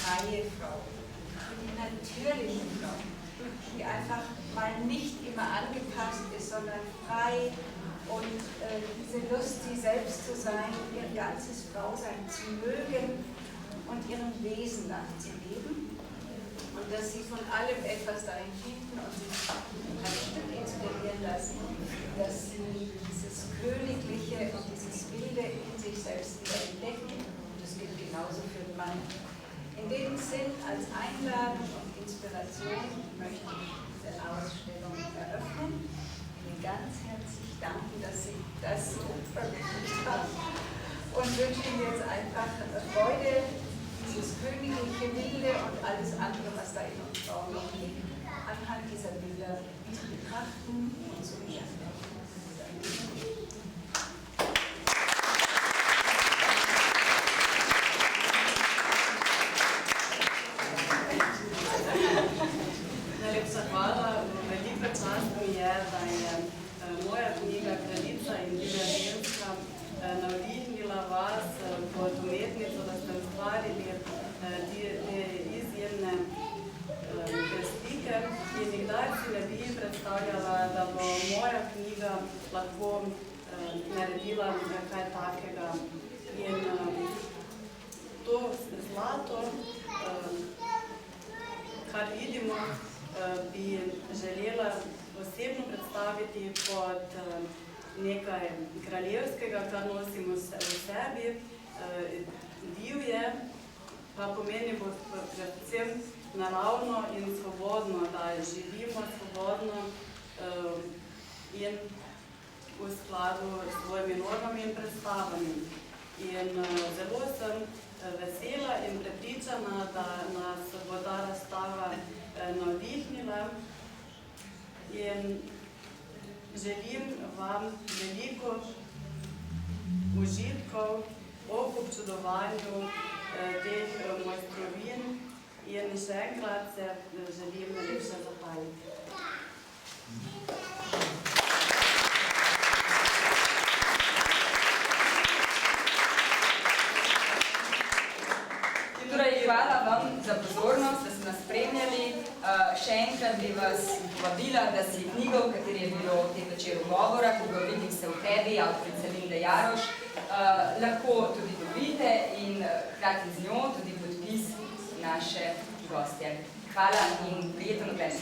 freie Frau, für die natürliche Frau, die einfach mal nicht immer angepasst ist, sondern frei und diese Lust, sie selbst zu sein, ihr ganzes Frausein zu mögen und ihrem Wesen nachzuleben. Und dass sie von allem etwas darin finden und sich ein Stück inspirieren lassen, dass sie dieses Königliche und dieses Wilde in sich selbst wieder entdecken. Und das gilt genauso für den Mann. In dem Sinn, als Einladung und Inspiration möchte ich diese Ausstellung eröffnen. Ihnen ganz herzlich danken, dass Sie das so vermittelt haben. Und wünsche Ihnen jetzt einfach Freude, dieses königliche Wilde und alles andere, was da in uns Frauen noch liegt, anhand dieser Bilder zu betrachten und zu beschäftigen. Najlepša hvala. Veliko čast mi je, da je moja knjiga Kraljica in divja ženska navdihnila vas kot umetnico, da ste ustvarili te izjemne slike in nikdar si ne bi predstavljala, da bo moja knjiga lahko naredila kaj takega. In to zlato, kar vidimo, bi želela osebno predstaviti pod nekaj kraljevskega, kar nosimo v sebi. Divje pa pomeni predvsem naravno in svobodno, da živimo svobodno in v skladu s svojimi normami in predstavami. In zelo sem vesela in prepričana, da nas bo ta razstava navdihnila in želim vam veliko užitkov ob občudovanju teh mojstrovin in še enkrat se želim najlepše zahvaliti. Hvala vam za pozornost, da ste nas spremljali. Še enkrat bi vas povabila, da si knjigo, v kateri je bilo v tem večeru govora, ko ga vidim se v tebi, avtorica Linda Jaroš, lahko tudi dobite in hkrati z njo tudi podpis naše gostje. Hvala in prijeten ogled.